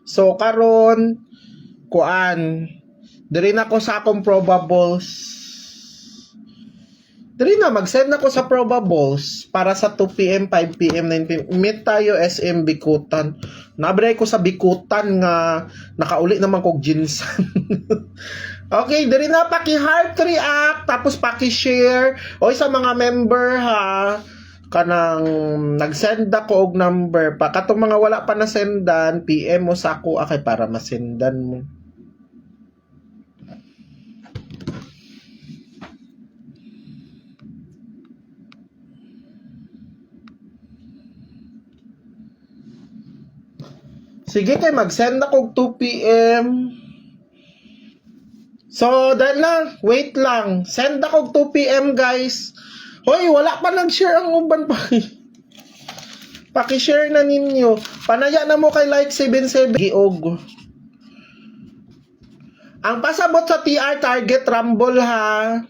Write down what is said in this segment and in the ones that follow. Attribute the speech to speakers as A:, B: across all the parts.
A: So karon kuan diri na ko sa akong probables. Dali na, mag-send ako sa probables para sa 2 p.m., 5 p.m., 9 p.m. Meet tayo SM Bikutan. Nabray ko sa Bikutan nga nakauli naman kog jinsan. Okay, dali na paki-heart react, tapos paki-share. O sa mga member ha, kanang nag-send ako og number pa. Katong mga wala pa na sendan, PM mo sa ako akay para masendan mo. Sige kay mag-send ako 2 p.m. So, dahil na, wait lang. Send ako 2 p.m. guys. Hoy, wala pa nag-share ang uban pa. Paki-share na ninyo. Panaya na mo kay like 77 giog. Ang pasabot sa TR target rumble ha.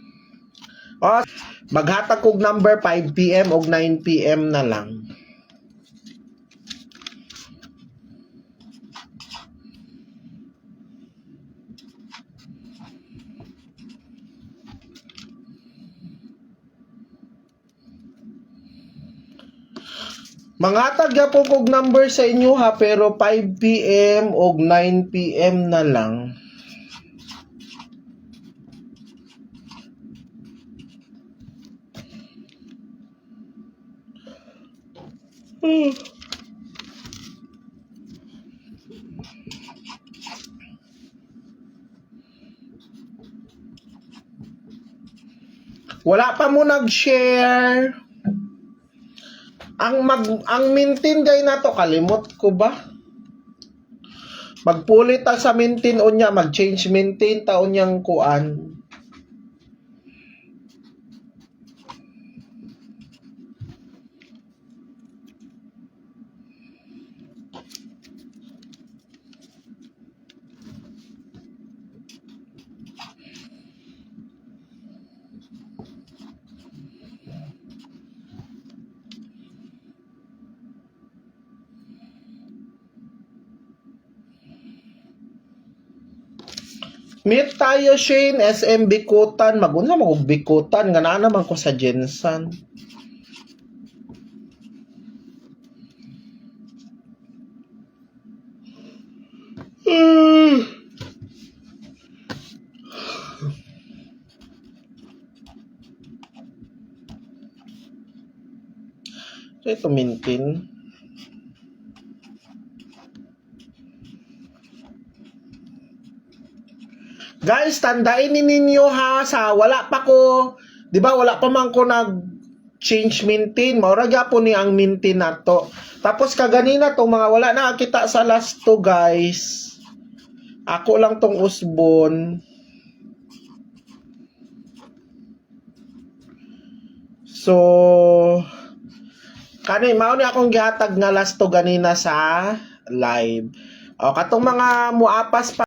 A: O, maghatag kog number 5 p.m. o 9 p.m. na lang. Manghatag ya po kog number sa inyo ha, pero 5 p.m. o 9 p.m. na lang. Wala pa mo nag-share. Ang maintain gay na to, kalimot ko ba? Magpulit ta sa maintain unya, mag-change maintain ta unyang kuan. Meet tayo Shane, SM Bikutan. Magunsa mo og Bikutan nga naa naman ko sa Jensan. So ito maintain. Guys, tandain ninyo ha, sa wala pa ko, di ba wala pa man ko nag-change maintain, maura gyapon ni ang maintain nato. Tapos kaganina tong mga wala na kita sa last to guys. Ako lang tong usbon. So, kani mao ni akong gihatag nga last to ganina sa live. O katong mga muapas pa